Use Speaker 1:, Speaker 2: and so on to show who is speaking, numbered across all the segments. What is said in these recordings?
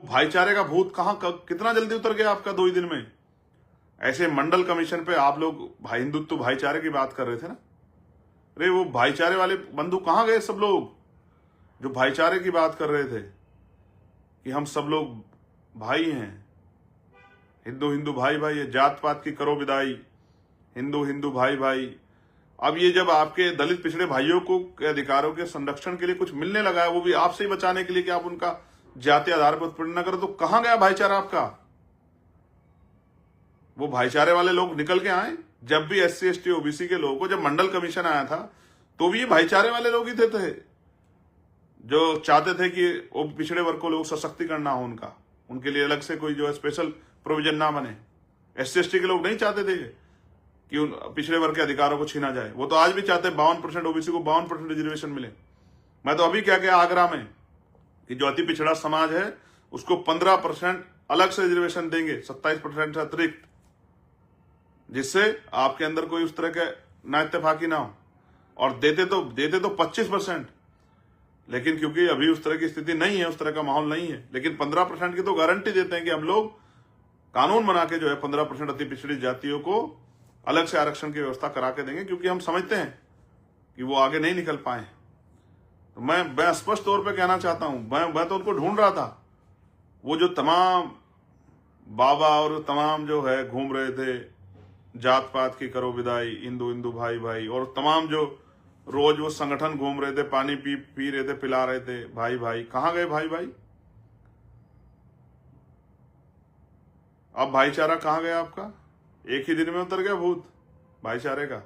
Speaker 1: भाईचारे का भूत कितना जल्दी उतर गया आपका 2 ही दिन में। ऐसे मंडल कमीशन पे आप लोग हिंदुत्व भाईचारे की बात कर रहे थे ना, अरे वो भाईचारे वाले बंधु कहां गए सब लोग जो भाईचारे की बात कर रहे थे कि हम सब लोग भाई हैं, हिंदू हिंदू भाई भाई है, जात पात की करो विदाई, हिंदू हिंदू भाई भाई। अब ये जब आपके दलित पिछड़े भाइयों को के अधिकारों के संरक्षण के लिए कुछ मिलने लगा है, वो भी आपसे ही बचाने के लिए कि आप उनका जातीय आधार पर उत्पीड़न न करो, तो कहां गया भाईचारा आपका? वो भाईचारे वाले लोग निकल के आए। जब भी SC ST OBC के लोगों को जब मंडल कमीशन आया था तो भी ये भाईचारे वाले लोग ही थे जो चाहते थे कि वो पिछड़े वर्ग को लोग सशक्तिकरण हो, उनके लिए अलग से कोई जो है स्पेशल प्रोविजन ना बने। SC ST के लोग नहीं चाहते थे कि उन पिछड़े वर्ग के अधिकारों को छीना जाए। वो तो आज भी चाहते हैं 52% OBC को 52% रिजर्वेशन मिले। मैं तो अभी क्या किया आगरा में कि जो अति पिछड़ा समाज है उसको 15% अलग से रिजर्वेशन देंगे, 27% से अतिरिक्त, जिससे आपके अंदर कोई उस तरह के ना इत्तेफाकी ना हो। और देते तो 25%, लेकिन क्योंकि अभी उस तरह की स्थिति नहीं है, उस तरह का माहौल नहीं है, लेकिन 15% की तो गारंटी देते हैं कि हम लोग कानून बना के जो है 15% अति पिछड़ी जातियों को अलग से आरक्षण की व्यवस्था करा के देंगे, क्योंकि हम समझते हैं कि वो आगे नहीं निकल पाए। तो मैं स्पष्ट तौर पे कहना चाहता हूं, मैं तो उनको ढूंढ रहा था, वो जो तमाम बाबा और तमाम जो है घूम रहे थे, जात पात की करो विदाई, हिंदू हिंदू भाई भाई, और तमाम जो रोज वो संगठन घूम रहे थे, पानी पी रहे थे, पिला रहे थे भाई भाई, कहां गए भाई भाई? अब भाईचारा कहां गया आपका? एक ही दिन में उतर गया भूत भाईचारे का।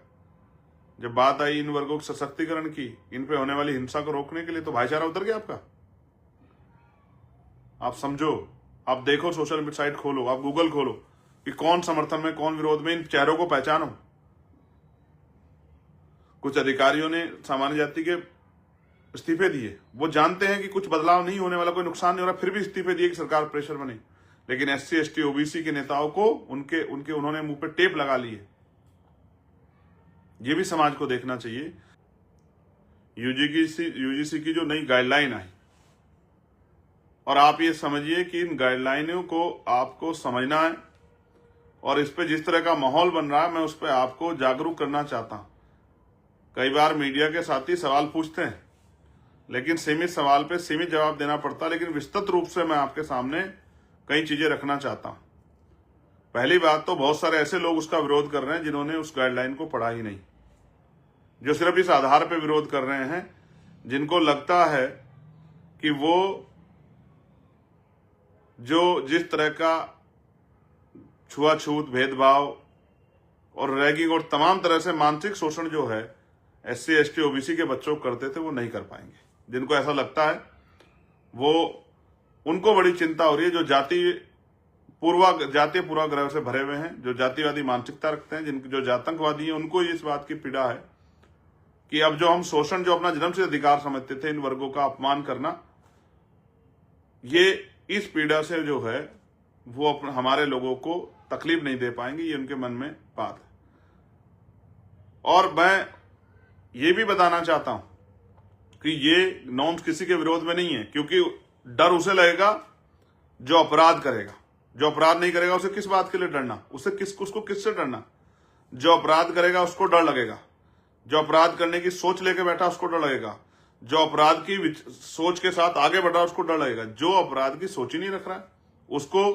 Speaker 1: जब बात आई इन वर्गों के सशक्तिकरण की, इन पे होने वाली हिंसा को रोकने के लिए, तो भाईचारा उतर गया आपका। आप समझो, आप देखो, सोशल साइट खोलो, आप गूगल खोलो कि कौन समर्थन में कौन विरोध में, इन चेहरों को पहचानो। कुछ अधिकारियों ने सामान्य जाति के इस्तीफे दिए, वो जानते हैं कि कुछ बदलाव नहीं होने वाला, कोई नुकसान नहीं हो रहा, फिर भी इस्तीफे दिए कि सरकार प्रेशर बने। लेकिन SC ST OBC के नेताओं को उनके उन्होंने मुंह पे टेप लगा ली है। ये भी समाज को देखना चाहिए। UGC की जो नई गाइडलाइन आई, और आप ये समझिए कि इन गाइडलाइनों को आपको समझना है, और इस पे जिस तरह का माहौल बन रहा है, मैं उस पर आपको जागरूक करना चाहता हूं। कई बार मीडिया के साथी सवाल पूछते हैं, लेकिन सीमित सवाल पे सीमित जवाब देना पड़ता है, लेकिन विस्तृत रूप से मैं आपके सामने कई चीजें रखना चाहता हूं। पहली बात तो बहुत सारे ऐसे लोग उसका विरोध कर रहे हैं जिन्होंने उस गाइडलाइन को पढ़ा ही नहीं, जो सिर्फ इस आधार पर विरोध कर रहे हैं, जिनको लगता है कि वो जो जिस तरह का छुआछूत, भेदभाव और रैगिंग और तमाम तरह से मानसिक शोषण जो है SC ST OBC के बच्चों को करते थे, वो नहीं कर पाएंगे। जिनको ऐसा लगता है, वो उनको बड़ी चिंता हो रही है, जो जातीय पूर्वाग्रह से भरे हुए हैं, जो जातिवादी मानसिकता रखते हैं, जो जातंकवादी हैं, उनको इस बात की पीड़ा है कि अब जो हम शोषण, जो अपना जन्म से अधिकार समझते थे, इन वर्गों का अपमान करना, ये इस पीड़ा से जो है वो हमारे लोगों को तकलीफ नहीं दे पाएंगे। ये उनके मन में बात है। और मैं ये भी बताना चाहता हूं कि ये नॉर्म्स किसी के विरोध में नहीं है, क्योंकि डर उसे लगेगा जो अपराध करेगा। जो अपराध नहीं करेगा उसे किस बात के लिए डरना? उसको किससे डरना? जो अपराध करेगा उसको डर लगेगा। जो अपराध करने की सोच लेके बैठा उसको डर लगेगा। जो अपराध की सोच के साथ आगे बढ़ रहा है उसको डर लगेगा। जो अपराध की सोच ही नहीं रख रहा है उसको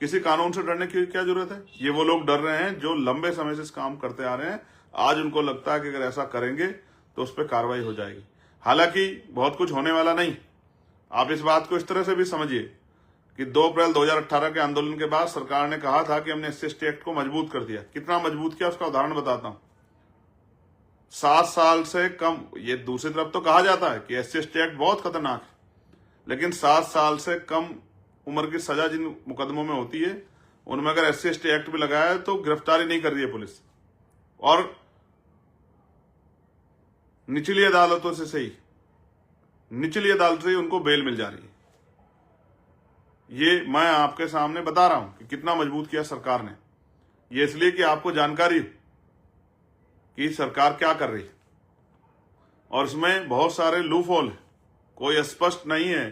Speaker 1: किसी कानून से डरने की क्या जरूरत है? ये वो लोग डर रहे हैं जो लंबे समय से इस काम करते आ रहे हैं। आज उनको लगता है कि अगर ऐसा करेंगे तो उस पर कार्रवाई हो जाएगी। हालांकि बहुत कुछ होने वाला नहीं। आप इस बात को इस तरह से भी समझिए कि 2 अप्रैल 2018 के आंदोलन के बाद सरकार ने कहा था कि हमने SC ST एक्ट को मजबूत कर दिया। कितना मजबूत किया उसका उदाहरण बताता हूं। 7 साल से कम, ये दूसरी तरफ तो कहा जाता है कि SC ST एक्ट बहुत खतरनाक है, लेकिन 7 साल से कम उम्र की सजा जिन मुकदमों में होती है उनमें अगर SC ST एक्ट भी लगाया है तो गिरफ्तारी नहीं कर रही है पुलिस, और निचली अदालतों से सही, निचली अदालत से ही उनको बेल मिल जा रही है। ये मैं आपके सामने बता रहा हूं कि कितना मजबूत किया सरकार ने। ये इसलिए कि आपको जानकारी हो कि सरकार क्या कर रही है, और इसमें बहुत सारे लूप होल है। कोई स्पष्ट नहीं है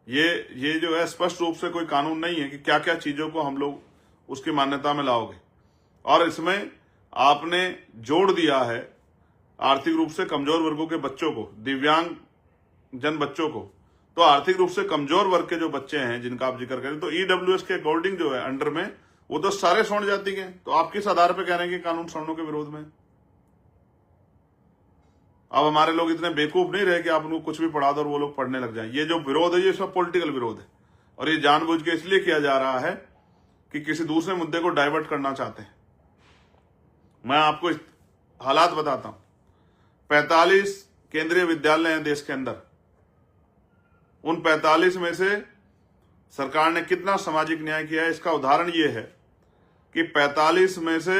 Speaker 1: ये जो है स्पष्ट रूप से कोई कानून नहीं है कि क्या क्या चीजों को हम लोग उसकी मान्यता में लाओगे। और इसमें आपने जोड़ दिया है आर्थिक रूप से कमजोर वर्गों के बच्चों को, दिव्यांग जन बच्चों को। तो आर्थिक रूप से कमजोर वर्ग के जो बच्चे हैं जिनका आप जिक्र करें, तो ईडब्ल्यूएस के अकॉर्डिंग जो है अंडर में वो तो सारे स्वर्ण जाति के। तो आप किस आधार पर कह रहे हैं कि कानून सवर्णों के विरोध में? अब हमारे लोग इतने बेवकूफ नहीं रहे कि आप उनको कुछ भी पढ़ा दो और वो लोग पढ़ने लग जाएं। ये जो विरोध है ये सब पॉलिटिकल विरोध है, और ये जानबूझ के इसलिए किया जा रहा है कि किसी दूसरे मुद्दे को डाइवर्ट करना चाहते हैं। मैं आपको हालात बताता हूं। 45 केंद्रीय विद्यालय हैं देश के अंदर। उन 45 में से सरकार ने कितना सामाजिक न्याय किया है, इसका उदाहरण ये है कि 45 में से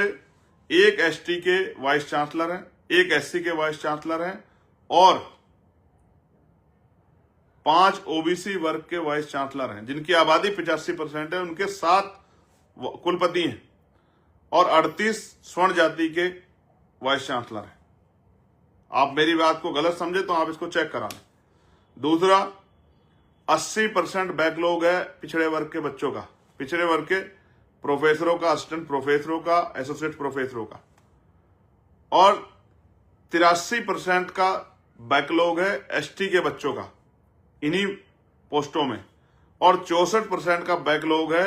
Speaker 1: एक एसटी के वाइस चांसलर हैं, एक एससी के वाइस चांसलर हैं और 5 ओबीसी वर्ग के वाइस चांसलर हैं, जिनकी आबादी 85% है। उनके 7 कुलपति हैं और 38 स्वर्ण जाति के वाइस चांसलर हैं। आप मेरी बात को गलत समझे तो आप इसको चेक करा लें। दूसरा, 80% बैकलॉग है पिछड़े वर्ग के बच्चों का, पिछड़े वर्ग के प्रोफेसरों का, असिस्टेंट प्रोफेसरों का, एसोसिएट प्रोफेसरों का। और 83% का बैकलॉग है एसटी के बच्चों का इन्हीं पोस्टों में। और 64% का बैकलॉग है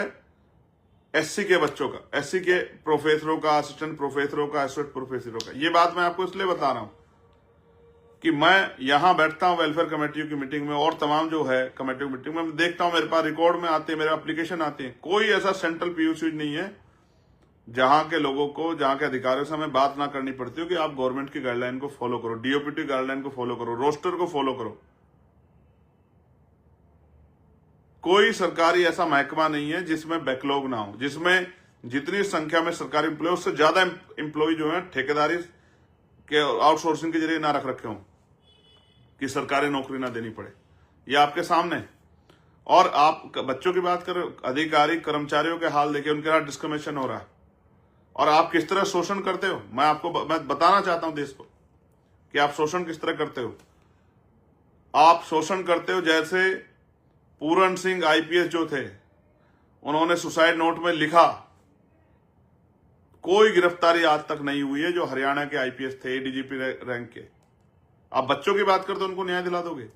Speaker 1: एससी के बच्चों का, एससी के प्रोफेसरों का, असिस्टेंट प्रोफेसरों का, एसोसिएट प्रोफेसरों का। ये बात मैं आपको इसलिए बता रहा हूं कि मैं यहां बैठता हूं वेलफेयर कमेटियों की मीटिंग में और तमाम जो है कमेटियों की मीटिंग में, मैं देखता हूं मेरे पास रिकॉर्ड में आते हैं, मेरे एप्लीकेशन आते हैं। कोई ऐसा सेंट्रल पीयूसी नहीं है जहां के लोगों को, जहां के अधिकारियों से हमें बात ना करनी पड़ती हो कि आप गवर्नमेंट की गाइडलाइन को फॉलो करो, डीओपीटी गाइडलाइन को फॉलो करो, रोस्टर को फॉलो करो। कोई सरकारी ऐसा महकमा नहीं है जिसमें बैकलॉग ना हो, जिसमें जितनी संख्या में सरकारी एम्प्लॉय उससे ज्यादा एम्प्लॉय जो है ठेकेदारी के आउटसोर्सिंग के जरिए ना रख रखे हों कि सरकारी नौकरी ना देनी पड़े। ये आपके सामने है। और आप बच्चों की बात करें, अधिकारी कर्मचारियों के हाल देखिए, उनके साथ डिस्क्रिमिनेशन हो रहा है और आप किस तरह शोषण करते हो। मैं बताना चाहता हूं देश को कि आप शोषण किस तरह करते हो। आप शोषण करते हो जैसे पूरन सिंह आईपीएस जो थे, उन्होंने सुसाइड नोट में लिखा, कोई गिरफ्तारी आज तक नहीं हुई है जो हरियाणा के आईपीएस थे, एडीजीपी रैंक के। आप बच्चों की बात करते हो, उनको न्याय दिला दोगे?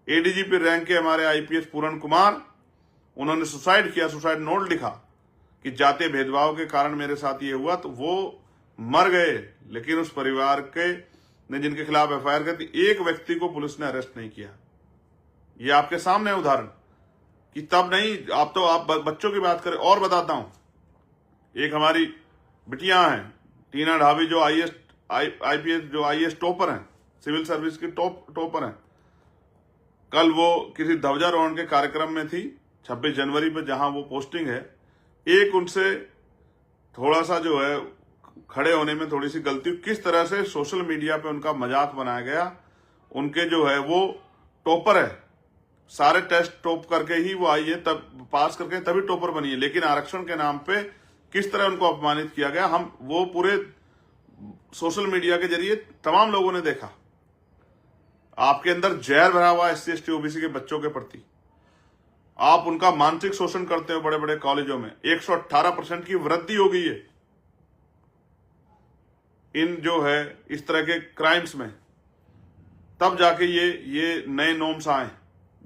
Speaker 1: एडीजीपी रैंक के हमारे आईपीएस पूरन कुमार, उन्होंने सुसाइड किया, सुसाइड नोट लिखा कि जातीय भेदभाव के कारण मेरे साथ ये हुआ, तो वो मर गए। लेकिन उस परिवार के ने जिनके खिलाफ एफआईआर कर दी, एक व्यक्ति को पुलिस ने अरेस्ट नहीं किया। ये आपके सामने है उदाहरण कि तब नहीं, आप बच्चों की बात करें। और बताता हूं, एक हमारी बिटियां हैं टीना ढाबी, जो आईपीएस जो आईएएस टॉपर हैं, सिविल सर्विस की टॉपर हैं। कल वो किसी ध्वजारोहण के कार्यक्रम में थी 26 जनवरी पे, जहां वो पोस्टिंग है। एक उनसे थोड़ा सा जो है खड़े होने में थोड़ी सी गलती, किस तरह से सोशल मीडिया पे उनका मजाक बनाया गया। उनके जो है वो टॉपर है, सारे टेस्ट टॉप करके ही वो आई है, तब पास करके तभी टॉपर बनी है, लेकिन आरक्षण के नाम पे किस तरह उनको अपमानित किया गया, हम वो पूरे सोशल मीडिया के जरिए तमाम लोगों ने देखा। आपके अंदर जहर भरा हुआ एससी एसटी ओबीसी के बच्चों के प्रति, आप उनका मानसिक शोषण करते हो। बड़े बड़े कॉलेजों में 118% की वृद्धि हो गई है इन जो है इस तरह के क्राइम्स में। तब जाके ये नए नॉर्म्स आए,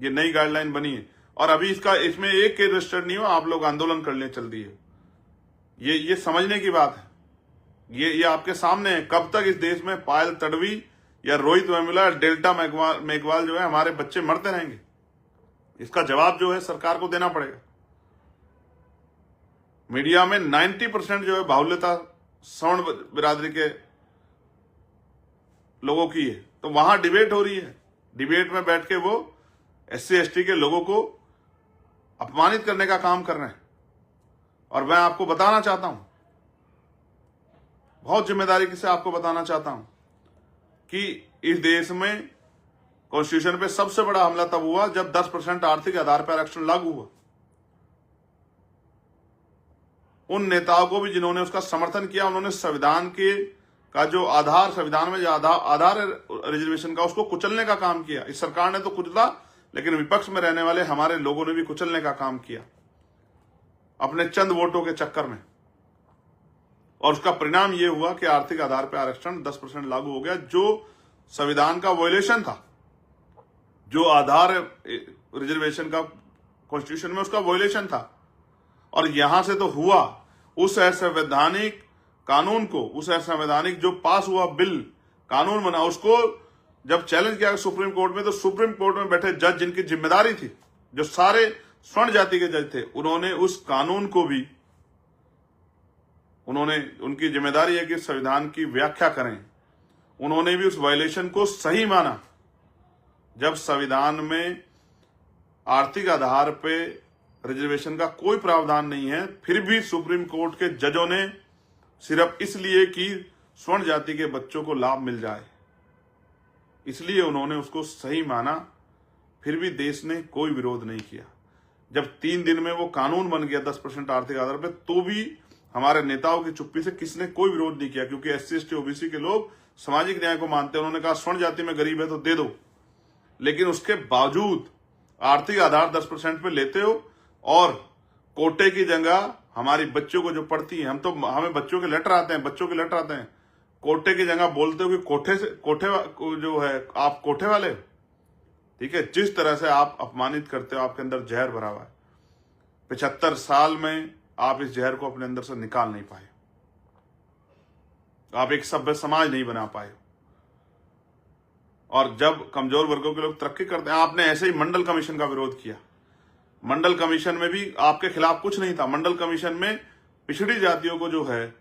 Speaker 1: ये नई गाइडलाइन बनी है। और अभी इसमें एक के रजिस्टर्ड नहीं हो, आप लोग आंदोलन करने चल दिए। ये समझने की बात है। ये आपके सामने है। कब तक इस देश में पायल तडवी या रोहित वेमुला, डेल्टा मेघवाल जो है, हमारे बच्चे मरते रहेंगे? इसका जवाब जो है सरकार को देना पड़ेगा। मीडिया में 90% जो है बाहुल्यता सवर्ण बिरादरी के लोगों की है, तो वहां डिबेट हो रही है। डिबेट में बैठ के वो एससी एसटी के लोगों को अपमानित करने का काम कर रहे हैं। और मैं आपको बताना चाहता हूं, बहुत जिम्मेदारी से आपको बताना चाहता हूं कि इस देश में कॉन्स्टिट्यूशन पे सबसे बड़ा हमला तब हुआ जब 10% आर्थिक आधार पर आरक्षण लागू हुआ। उन नेताओं को भी जिन्होंने उसका समर्थन किया, उन्होंने संविधान का जो आधार, संविधान में जो आधार रिजर्वेशन का, उसको कुचलने का काम किया। इस सरकार ने तो कुचला लेकिन विपक्ष में रहने वाले हमारे लोगों ने भी कुचलने का काम किया अपने चंद वोटों के चक्कर में, और उसका परिणाम यह हुआ कि आर्थिक आधार पर आरक्षण 10% लागू हो गया, जो संविधान का वायलेशन था, जो आधार रिजर्वेशन का कॉन्स्टिट्यूशन में उसका वायलेशन था। और यहां से तो हुआ उस असंवैधानिक कानून को, उस असंवैधानिक जो पास हुआ बिल कानून बना, उसको जब चैलेंज किया सुप्रीम कोर्ट में, तो सुप्रीम कोर्ट में बैठे जज जिनकी जिम्मेदारी थी, जो सारे स्वर्ण जाति के जज थे, उन्होंने उस कानून को भी, उनकी जिम्मेदारी है कि संविधान की व्याख्या करें, उन्होंने भी उस वायलेशन को सही माना। जब संविधान में आर्थिक आधार पे रिजर्वेशन का कोई प्रावधान नहीं है, फिर भी सुप्रीम कोर्ट के जजों ने सिर्फ इसलिए कि स्वर्ण जाति के बच्चों को लाभ मिल जाए, इसलिए उन्होंने उसको सही माना, फिर भी देश ने कोई विरोध नहीं किया। जब 3 दिन में वो कानून बन गया 10% आर्थिक आधार पे, तो भी हमारे नेताओं की चुप्पी से किसने कोई विरोध नहीं किया, क्योंकि SC ST OBC के लोग सामाजिक न्याय को मानते हैं। उन्होंने कहा स्वर्ण जाति में गरीब है तो दे दो, लेकिन उसके बावजूद आर्थिक आधार 10% पे लेते हो, और कोटे की जगह हमारी बच्चों को जो पढ़ती है, हमें बच्चों के लेटर आते हैं, कोटे की जगह बोलते हो कि कोठे जो है आप कोठे वाले हो। ठीक है, जिस तरह से आप अपमानित करते हो, आपके अंदर जहर भरा हुआ है। 75 साल में आप इस जहर को अपने अंदर से निकाल नहीं पाए, आप एक सभ्य समाज नहीं बना पाए। और जब कमजोर वर्गों के लोग तरक्की करते हैं, आपने ऐसे ही मंडल कमीशन का विरोध किया। मंडल कमीशन में भी आपके खिलाफ कुछ नहीं था। मंडल कमीशन में पिछड़ी जातियों को जो है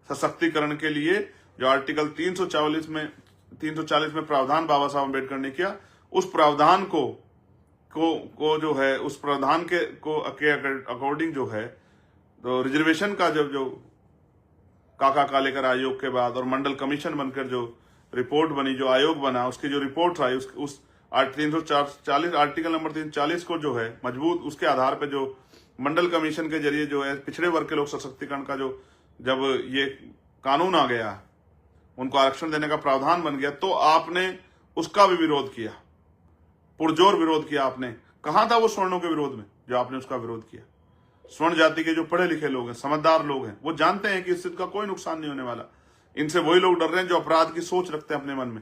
Speaker 1: सशक्तिकरण के लिए जो आर्टिकल 340 में प्रावधान बाबा साहब अम्बेडकर ने किया, उस प्रावधान को जो है, उस प्रावधान के अकॉर्डिंग जो है, तो रिजर्वेशन का जब जो काका कालेकर आयोग के बाद और मंडल कमीशन बनकर जो रिपोर्ट बनी, जो आयोग बना, उसकी जो रिपोर्ट आई, उस 340 आर्टिकल नंबर 340 को जो है मजबूत, उसके आधार पे जो मंडल कमीशन के जरिए जो है पिछड़े वर्ग के लोग सशक्तिकरण का जो जब ये कानून आ गया, उनको आरक्षण देने का प्रावधान बन गया, तो आपने उसका भी विरोध किया, पुरजोर विरोध किया आपने। कहां था वो स्वर्णों के विरोध में जो आपने उसका विरोध किया? स्वर्ण जाति के जो पढ़े लिखे लोग हैं, समझदार लोग हैं, वो जानते हैं कि इस चीज का कोई नुकसान नहीं होने वाला। इनसे वही लोग डर रहे हैं जो अपराध की सोच रखते हैं अपने मन में,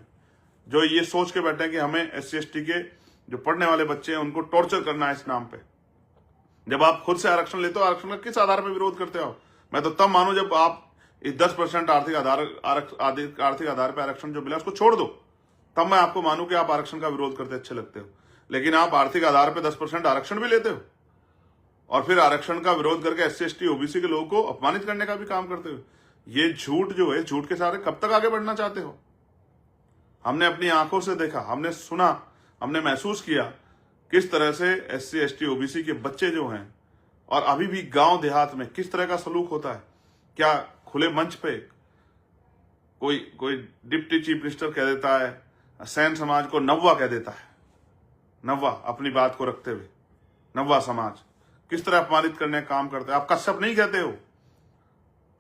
Speaker 1: जो ये सोच के बैठे हैं कि हमें SC ST के जो पढ़ने वाले बच्चे हैं उनको टॉर्चर करना है इस नाम पे। जब आप खुद से आरक्षण लेते हो, आरक्षण का किस आधार पर विरोध करते हो? मैं तो तब मानू जब आप इस 10% आर्थिक आधार पर आरक्षण जो मिला उसको छोड़ दो, तब मैं आपको मानू कि आप आरक्षण का विरोध करते अच्छे लगते हो। लेकिन आप आर्थिक आधार पर 10% आरक्षण भी लेते हो और फिर आरक्षण का विरोध करके SC ST OBC के लोगों को अपमानित करने का भी काम करते हो। ये झूठ जो है, झूठ के सहारे कब तक आगे बढ़ना चाहते हो? हमने अपनी आंखों से देखा, हमने सुना, हमने महसूस किया किस तरह से SC ST OBC के बच्चे जो हैं, और अभी भी गांव देहात में किस तरह का सलूक होता है। क्या खुले मंच पे कोई डिप्टी चीफ मिनिस्टर कह देता है, सैन समाज को नव्वा कह देता है, नव्वा, अपनी बात को रखते हुए नव्वा समाज किस तरह अपमानित करने का काम करते हैं। आप कश्यप नहीं कहते हो,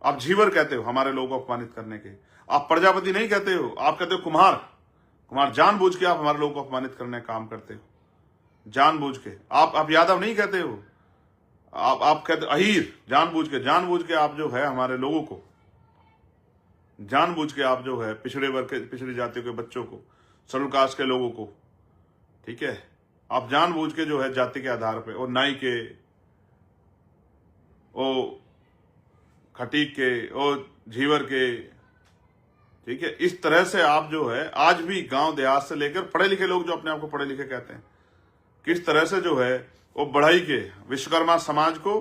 Speaker 1: आप झीवर कहते हो हमारे लोगों को अपमानित करने के। आप प्रजापति नहीं कहते हो, आप कहते हो कुमार। जानबूझ के आप हमारे लोगों को अपमानित करने का काम करते हो, जानबूझ के। आप यादव नहीं कहते हो, आप कहते अहीर। जानबूझ के आप जो है हमारे लोगों को, जानबूझ के आप जो है पिछड़े वर्ग के, पिछड़ी जातियों के बच्चों को, शेड्यूल कास्ट के लोगों को, ठीक है, आप जानबूझ के जो है जाति के आधार पे, और नाई के, ओ खटीक के, ओ झीवर के, ठीक है, इस तरह से आप जो है आज भी गांव देहात से लेकर पढ़े लिखे लोग जो अपने आप को पढ़े लिखे कहते हैं, किस तरह से जो है वो बढ़ई के, विश्वकर्मा समाज को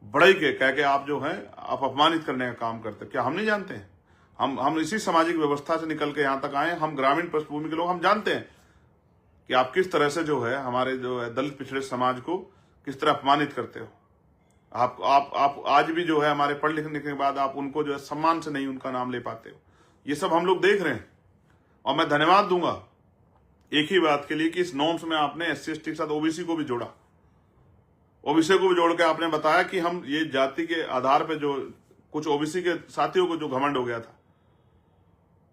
Speaker 1: बढ़ई के कह के आप जो है आप अपमानित करने का काम करते हैं। क्या हम नहीं जानते हैं? हम इसी सामाजिक व्यवस्था से निकल के यहां तक आए, हम ग्रामीण पृष्ठभूमि के लोग, हम जानते हैं कि आप किस तरह से जो है हमारे जो है दलित पिछड़े समाज को किस तरह अपमानित करते हो। आप आज भी जो है हमारे पढ़ लिखने के बाद आप उनको जो है सम्मान से नहीं उनका नाम ले पाते हो। ये सब हम लोग देख रहे हैं, और मैं धन्यवाद दूंगा एक ही बात के लिए कि इस नॉर्म्स में आपने SC ST के साथ OBC को भी जोड़ा, OBC को भी जोड़ के आपने बताया कि हम ये जाति के आधार पे जो कुछ OBC के साथियों को जो घमंड हो गया था,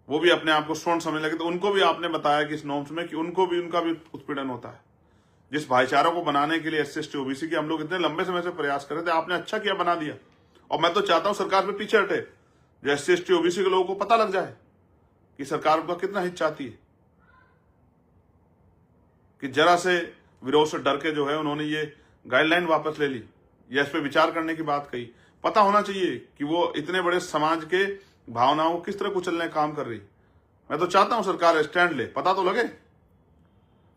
Speaker 1: वो भी अपने आप को स्वर्ण समझने लगे, तो उनको भी आपने बताया कि इस नॉर्म्स में कि उनको भी, उनका भी उत्पीड़न होता है। जिस भाईचारा को बनाने के लिए एससी एसटी ओबीसी के हम लोग इतने लंबे समय से प्रयास कर रहे थे, आपने अच्छा किया, बना दिया। और मैं तो चाहता हूं सरकार पे पीछे हटे, जो एससी एसटी ओबीसी के लोगों को पता लग जाए कि सरकार उनका कितना हित चाहती है, कि जरा से विरोध से डर के जो है उन्होंने ये गाइडलाइन वापस ले ली या इस पर विचार करने की बात कही। पता होना चाहिए कि वो इतने बड़े समाज के भावनाओं को किस तरह कुचलने का काम कर रही। मैं तो चाहता हूं सरकार स्टैंड ले, पता तो लगे,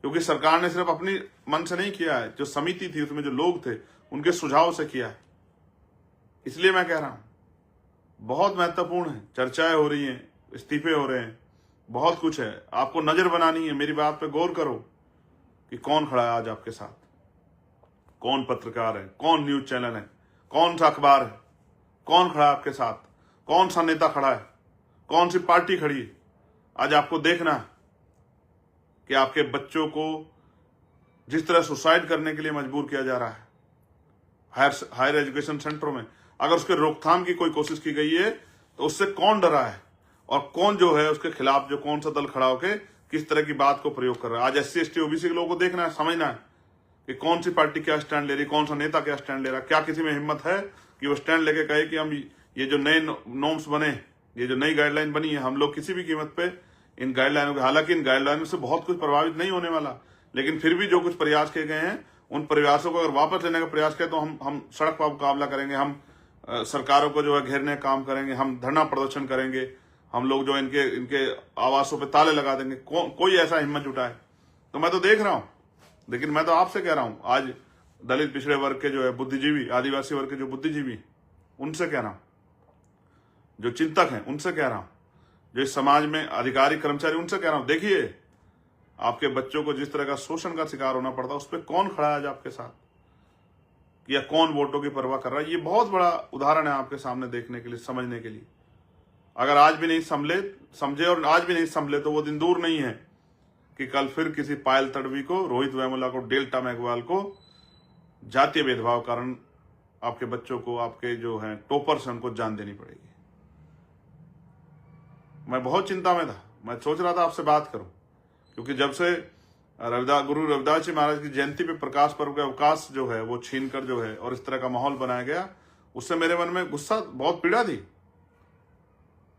Speaker 1: क्योंकि सरकार ने सिर्फ अपनी मन से नहीं किया है, जो समिति थी उसमें जो लोग थे उनके सुझाव से किया है। इसलिए मैं कह रहा हूं बहुत महत्वपूर्ण है, चर्चाएं हो रही हैं, इस्तीफे हो रहे हैं, बहुत कुछ है, आपको नजर बनानी है। मेरी बात पे गौर करो कि कौन खड़ा है आज आपके साथ, कौन पत्रकार है, कौन न्यूज चैनल है, कौन सा अखबार है, कौन खड़ा है आपके साथ, कौन सा नेता खड़ा है, कौन सी पार्टी खड़ी है। आज आपको देखना है कि आपके बच्चों को जिस तरह सुसाइड करने के लिए मजबूर किया जा रहा है हायर एजुकेशन सेंटरों में, अगर उसके रोकथाम की कोई कोशिश की गई है तो उससे कौन डरा है और कौन जो है उसके खिलाफ जो कौन सा दल खड़ा होकर किस तरह की बात को प्रयोग कर रहा है। आज एससी एसटी ओबीसी के लोगों को देखना है, समझना है कि कौन सी पार्टी क्या स्टैंड ले रही, कौन सा नेता क्या स्टैंड ले रहा। क्या किसी में हिम्मत है कि वो स्टैंड लेके कहे कि हम ये जो नए नॉर्म्स बने, ये जो नई गाइडलाइन बनी है, हम लोग किसी भी कीमत पे इन गाइडलाइनों के, हालांकि इन गाइडलाइनों से बहुत कुछ प्रभावित नहीं होने वाला, लेकिन फिर भी जो कुछ प्रयास किए गए हैं उन प्रयासों को अगर वापस लेने का प्रयास करें तो हम सड़क पर मुकाबला करेंगे, हम सरकारों को जो है घेरने का काम करेंगे, हम धरना प्रदर्शन करेंगे, हम लोग जो इनके आवासों पे ताले लगा देंगे। कोई ऐसा हिम्मत जुटाए तो मैं तो देख रहा हूं, लेकिन मैं तो आपसे कह रहा हूं, आज दलित पिछड़े वर्ग के जो है बुद्धिजीवी, आदिवासी वर्ग के जो बुद्धिजीवी, उनसे कह रहा हूं, जो चिंतक हैं उनसे कह रहा हूं, जो इस समाज में अधिकारी कर्मचारी, उनसे कह रहा हूं, देखिए आपके बच्चों को जिस तरह का शोषण का शिकार होना पड़ता है उस पर कौन खड़ा है आज आपके साथ, या कौन वोटों की परवाह कर रहा है। ये बहुत बड़ा उदाहरण है आपके सामने देखने के लिए, समझने के लिए। अगर आज भी नहीं समझे और आज भी नहीं संभले तो वो दिन दूर नहीं है कि कल फिर किसी पायल तड़वी को, रोहित वेमुला को, डेल्टा मेघवाल को जातीय भेदभाव कारण आपके बच्चों को, आपके जो हैं टॉपर्स हैं, उनको जान देनी पड़ेगी। मैं बहुत चिंता में था, मैं सोच रहा था आपसे बात करूं, क्योंकि जब से गुरु रविदास जी महाराज की जयंती पे प्रकाश पर्व का अवकाश जो है वो छीन कर जो है और इस तरह का माहौल बनाया गया, उससे मेरे मन में गुस्सा, बहुत पीड़ा थी।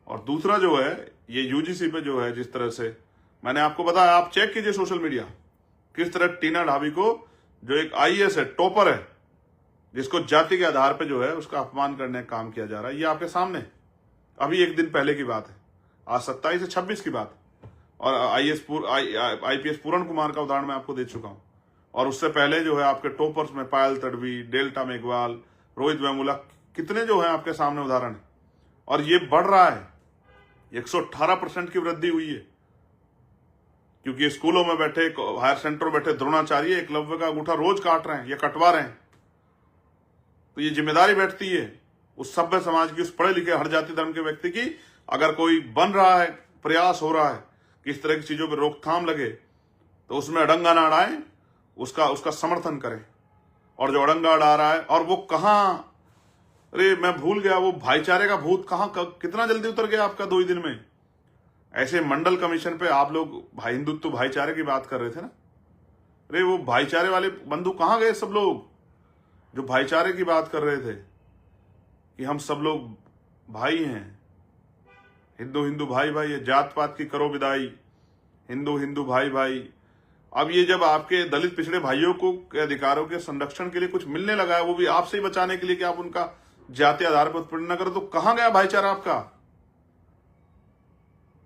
Speaker 1: और दूसरा जो है ये यूजीसी पे जो है जिस तरह से मैंने आपको बताया, आप चेक कीजिए सोशल मीडिया, किस तरह टीना ढाबी को, जो एक आईएएस है, टॉपर है, जिसको जाति के आधार पे जो है उसका अपमान करने का काम किया जा रहा है। ये आपके सामने अभी एक दिन पहले की बात है, आज 27 से 26 की बात। और आईपीएस पूरण कुमार का उदाहरण मैं आपको दे चुका हूं, और उससे पहले जो है आपके टॉपर्स में पायल तड़वी, डेल्टा मेघवाल, रोहित वेमुला, कितने जो है आपके सामने उदाहरण है। और ये बढ़ रहा है, 118% की वृद्धि हुई है, क्योंकि स्कूलों में बैठे, हायर सेंटर बैठे द्रोणाचार्य एकलव्य का अंगूठा रोज काट रहे हैं या कटवा रहे हैं। तो ये जिम्मेदारी बैठती है उस सभ्य समाज की, उस पढ़े लिखे हर जाति धर्म के व्यक्ति की। अगर कोई बन रहा है, प्रयास हो रहा है कि इस तरह की चीजों पर रोकथाम लगे, तो उसमें अड़ंगा ना अड़ाए, उसका समर्थन करें। और जो अड़ंगा अड़ा रहा है, और वो कहां, अरे मैं भूल गया, वो भाईचारे का भूत कहां कितना जल्दी उतर गया आपका 2 ही दिन में। ऐसे मंडल कमीशन पे आप लोग हिंदुत्व भाईचारे की बात कर रहे थे ना, अरे वो भाईचारे वाले बंधु कहां गए सब लोग जो भाईचारे की बात कर रहे थे कि हम सब लोग भाई हैं, हिंदू भाई भाई है, जात पात की करो विदाई, हिंदू भाई भाई। अब ये जब आपके दलित पिछड़े भाइयों को के अधिकारों के संरक्षण के लिए कुछ मिलने लगा है, वो भी आपसे ही बचाने के लिए कि आप उनका जातीय आधार पर उत्पीड़न न करो, तो कहां गया भाईचारा आपका।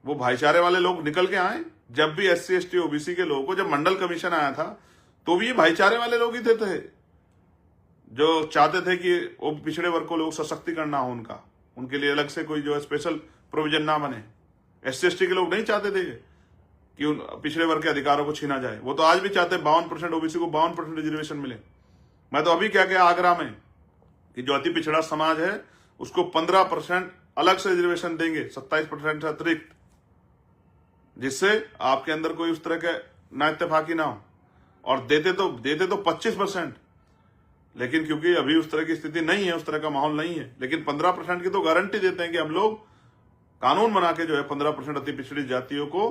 Speaker 1: वो भाईचारे वाले लोग निकल के आए। जब भी एससी एसटी ओबीसी के लोगों को, जब मंडल कमीशन आया था, तो भी ये भाईचारे वाले लोग ही थे जो चाहते थे कि वो पिछड़े वर्ग को लोग सशक्तिकरण ना हो, उनके लिए अलग से कोई जो है स्पेशल प्रोविजन ना बने। एससी एसटी के लोग नहीं चाहते थे कि उन पिछड़े वर्ग के अधिकारों को छीना जाए। वो तो आज भी चाहते हैं 52% ओबीसी को 52% रिजर्वेशन मिले। मैं तो अभी क्या क्या आगरा में कि जो अति पिछड़ा समाज है उसको 15% अलग से रिजर्वेशन देंगे, 27% से अतिरिक्त, जिससे आपके अंदर कोई उस तरह के ना इत्तेफाकी ना हो। और देते तो 25%, लेकिन क्योंकि अभी उस तरह की स्थिति नहीं है, उस तरह का माहौल नहीं है, लेकिन 15% की तो गारंटी देते हैं कि हम लोग कानून बना के जो है 15% अति पिछड़ी जातियों को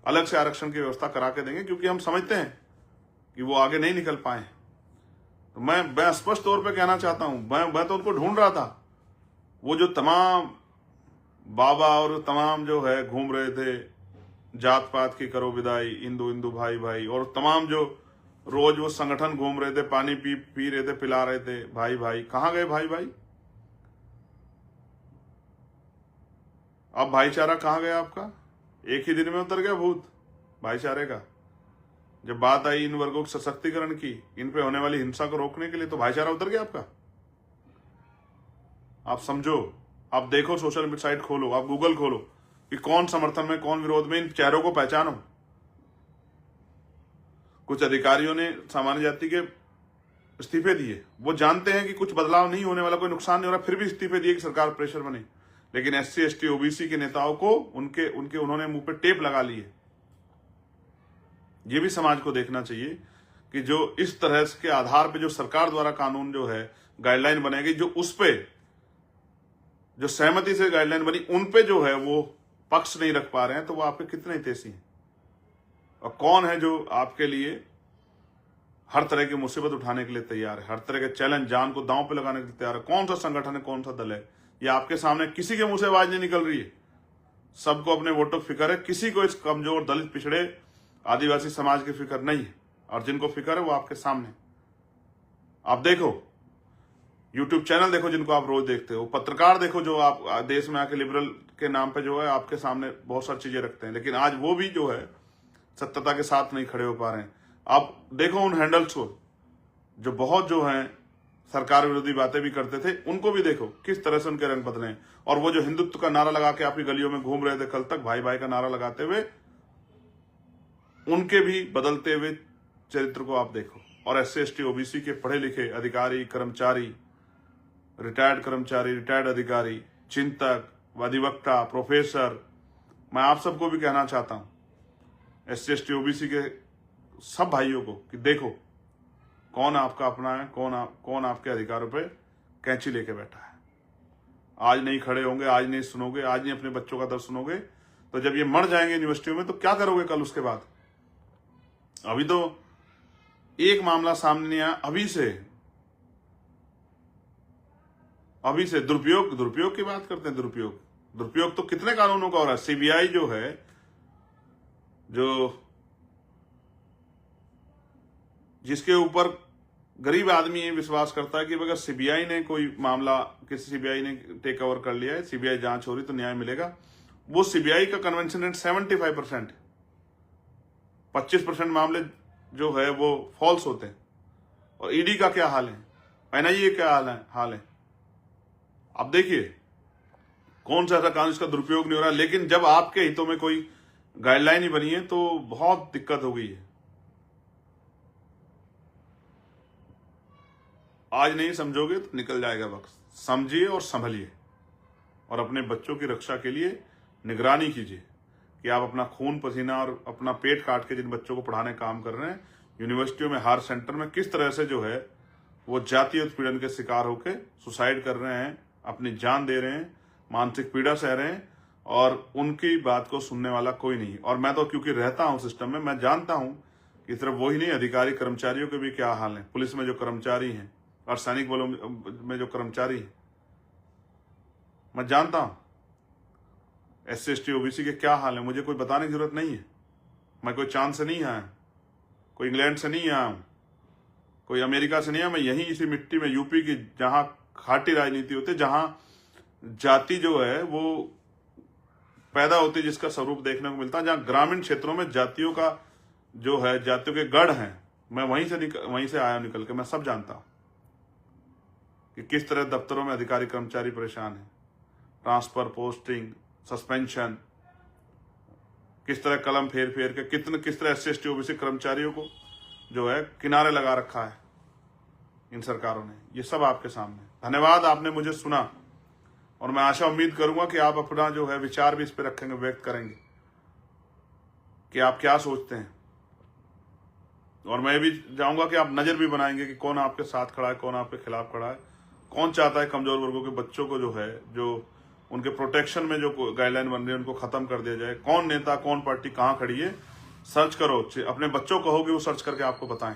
Speaker 1: अलग से आरक्षण की व्यवस्था करा के देंगे, क्योंकि हम समझते हैं कि वो आगे नहीं निकल पाए। तो मैं स्पष्ट तौर पे कहना चाहता हूं, मैं तो उनको ढूंढ रहा था। वो जो तमाम बाबा और तमाम जो है घूम रहे थे, जात पात की करो विदाई, हिंदू हिंदू भाई भाई, और तमाम जो रोज वो संगठन घूम रहे थे, पानी पी रहे थे, पिला रहे थे भाई भाई, कहां गए भाई भाई? अब भाईचारा कहां गया आपका? एक ही दिन में उतर गया भूत भाईचारे का। जब बात आई इन वर्गों के सशक्तिकरण की, इन पे होने वाली हिंसा को रोकने के लिए, तो भाईचारा उतर गया आपका। आप समझो, आप देखो, सोशल साइट खोलो, आप गूगल खोलो कि कौन समर्थन में कौन विरोध में, इन चेहरों को पहचानो। कुछ अधिकारियों ने सामान्य जाति के इस्तीफे दिए, वो जानते हैं कि कुछ बदलाव नहीं होने वाला, कोई नुकसान नहीं हो रहा, फिर भी इस्तीफे दिए कि सरकार प्रेशर बने। लेकिन SC ST OBC के नेताओं को उन्होंने मुंह पे टेप लगा ली है। ये भी समाज को देखना चाहिए कि जो इस तरह के आधार पे जो सरकार द्वारा कानून जो है गाइडलाइन बनाई गई, जो उस पे जो सहमति से गाइडलाइन बनी, उन पे जो है वो पक्ष नहीं रख पा रहे हैं, तो वो आपके कितने हितैषी हैं? और कौन है जो आपके लिए हर तरह की मुसीबत उठाने के लिए तैयार है, हर तरह के चैलेंज, जान को दांव पे लगाने के लिए तैयार है? कौन सा संगठन है, कौन सा दल है? ये आपके सामने किसी के मुंह से आवाज नहीं निकल रही है। सबको अपने वोटों की फिक्र है, किसी को इस कमजोर, दलित, पिछड़े, आदिवासी समाज की फिक्र नहीं है। और जिनको फिक्र है वो आपके सामने। आप देखो, YouTube चैनल देखो जिनको आप रोज देखते हो, पत्रकार देखो जो आप देश में आके लिबरल के नाम पे जो है आपके सामने बहुत सारी चीजें रखते हैं, लेकिन आज वो भी जो है सत्यता के साथ नहीं खड़े हो पा रहे हैं। आप देखो उन हैंडल्स को जो बहुत जो है सरकार विरोधी बातें भी करते थे, उनको भी देखो किस तरह से उनके रंग बदले हैं। और वो जो हिंदुत्व का नारा लगा के आपकी गलियों में घूम रहे थे कल तक, भाई भाई का नारा लगाते हुए, उनके भी बदलते हुए चरित्र को आप देखो। और SC ST OBC के पढ़े लिखे अधिकारी, कर्मचारी, रिटायर्ड अधिकारी, चिंतक, अधिवक्ता, प्रोफेसर, मैं आप सबको भी कहना चाहता हूं, SC ST OBC के सब भाइयों को, कि देखो कौन आपका अपना है, कौन आपके अधिकारों पे कैंची लेके बैठा है। आज नहीं खड़े होंगे, आज नहीं सुनोगे, आज नहीं अपने बच्चों का दर्द सुनोगे, तो जब ये मर जाएंगे यूनिवर्सिटियों में तो क्या करोगे कल उसके बाद? अभी तो एक मामला सामने आया, अभी से दुरुपयोग की बात करते हैं। दुरुपयोग तो कितने कानूनों का हो रहा है। CBI जो है, जो जिसके ऊपर गरीब आदमी ये विश्वास करता है कि अगर CBI ने कोई मामला, किसी CBI ने टेक ओवर कर लिया है, CBI जांच हो रही तो न्याय मिलेगा, वो CBI का कन्वेंशन रेट 75%, 25% मामले जो है वो फॉल्स होते हैं। और ED का क्या हाल है, NIA का हाल है। अब देखिए कौन सा ऐसा कानून इसका दुरुपयोग नहीं हो रहा, लेकिन जब आपके हितों में कोई गाइडलाइन ही बनी है तो बहुत दिक्कत हो गई है। आज नहीं समझोगे तो निकल जाएगा वक्त। समझिए और संभलिए, और अपने बच्चों की रक्षा के लिए निगरानी कीजिए कि आप अपना खून पसीना और अपना पेट काट के जिन बच्चों को पढ़ाने काम कर रहे हैं, यूनिवर्सिटियों में, हर सेंटर में, किस तरह से जो है वो जातीय उत्पीड़न के शिकार होकर सुसाइड कर रहे हैं, अपनी जान दे रहे हैं, मानसिक पीड़ा सह रहे हैं, और उनकी बात को सुनने वाला कोई नहीं। और मैं तो क्योंकि रहता हूं सिस्टम में, मैं जानता हूं कि सिर्फ वही नहीं, अधिकारी कर्मचारियों के भी क्या हाल है। पुलिस में जो कर्मचारी हैं और सैनिक बलों में जो कर्मचारी हैं, मैं जानता हूं SC ST OBC के क्या हाल है। मुझे कोई बताने की जरूरत नहीं है। मैं कोई चांद से नहीं आया, कोई इंग्लैंड से नहीं आया हूं, कोई अमेरिका से नहीं आया। मैं यहीं इसी मिट्टी में, यूपी की, जहां खाटी राजनीति होती है, जहां जाति जो है वो पैदा होती है, जिसका स्वरूप देखने को मिलता है, जहां ग्रामीण क्षेत्रों में जातियों का जो है, जातियों के गढ़ हैं, मैं वहीं से आया निकल के। मैं सब जानता हूं कि किस तरह दफ्तरों में अधिकारी कर्मचारी परेशान हैं, ट्रांसफर, पोस्टिंग, सस्पेंशन, किस तरह कलम फेर के किस तरह SC ST OBC कर्मचारियों को जो है किनारे लगा रखा है इन सरकारों ने। ये सब आपके सामने। धन्यवाद, आपने मुझे सुना, और मैं आशा उम्मीद करूंगा कि आप अपना जो है विचार भी इस पर रखेंगे, व्यक्त करेंगे कि आप क्या सोचते हैं। और मैं भी चाहूंगा कि आप नजर भी बनाएंगे कि कौन आपके साथ खड़ा है, कौन आपके खिलाफ खड़ा है, कौन चाहता है कमजोर वर्गों के बच्चों को जो है, जो उनके प्रोटेक्शन में जो गाइडलाइन बन रही है, उनको खत्म कर दिया जाए। कौन नेता, कौन पार्टी कहां खड़ी है, सर्च करो, अपने बच्चों को कहोगे वो सर्च करके आपको बताएं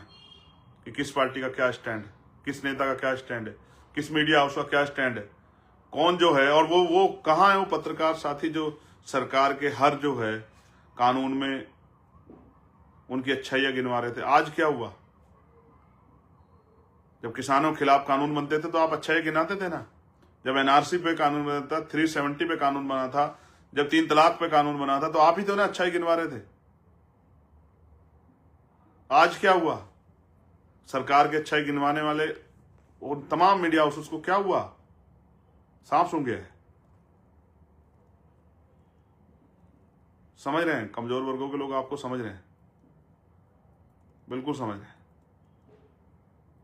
Speaker 1: कि किस पार्टी का क्या स्टैंड है, किस नेता का क्या स्टैंड है, किस मीडिया हाउस का क्या स्टैंड है, कौन जो है, और वो कहाँ है वो पत्रकार साथी जो सरकार के हर जो है कानून में उनकी अच्छाइयां गिनवा रहे थे। आज क्या हुआ? जब किसानों के खिलाफ कानून बनते थे तो आप अच्छाई गिनाते थे ना। जब एनआरसी पे कानून बना था, 370 पे कानून बना था, जब 3 तलाक पे कानून बना था, तो आप ही तो ना अच्छाई गिनवा रहे थे। आज क्या हुआ? सरकार के अच्छाई गिनवाने वाले और तमाम मीडिया हाउस को क्या हुआ? सांप सूंघ गया है। समझ रहे हैं? कमजोर वर्गों के लोग आपको समझ रहे हैं, बिल्कुल समझ रहे हैं।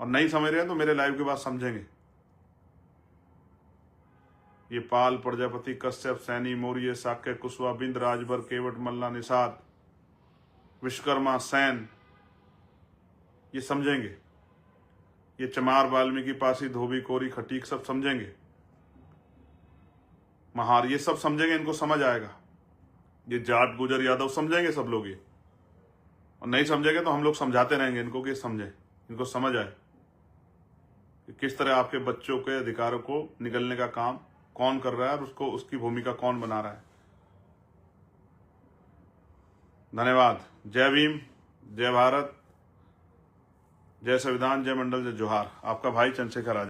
Speaker 1: और नहीं समझ रहे हैं तो मेरे लाइव के बाद समझेंगे। ये पाल, प्रजापति, कश्यप, सैनी, मौर्य, शाक्य, कुशवा, बिंद, राजभर, केवट, मल्ला, निषाद, विश्वकर्मा, सैन, ये समझेंगे। ये चमार, वाल्मीकि, पासी, धोबी, कोरी, खटीक सब समझेंगे। महार, ये सब समझेंगे, इनको समझ आएगा। ये जाट, गुजर, यादव समझेंगे सब लोग ये। और नहीं समझेंगे तो हम लोग समझाते रहेंगे इनको कि समझे, इनको समझ आए कि किस तरह आपके बच्चों के अधिकारों को निगलने का काम कौन कर रहा है और उसको उसकी भूमिका कौन बना रहा है। धन्यवाद। जय भीम, जय भारत, जय संविधान, जय मंडल, जय जोहार। आपका भाई चंद्रशेखर आजाद।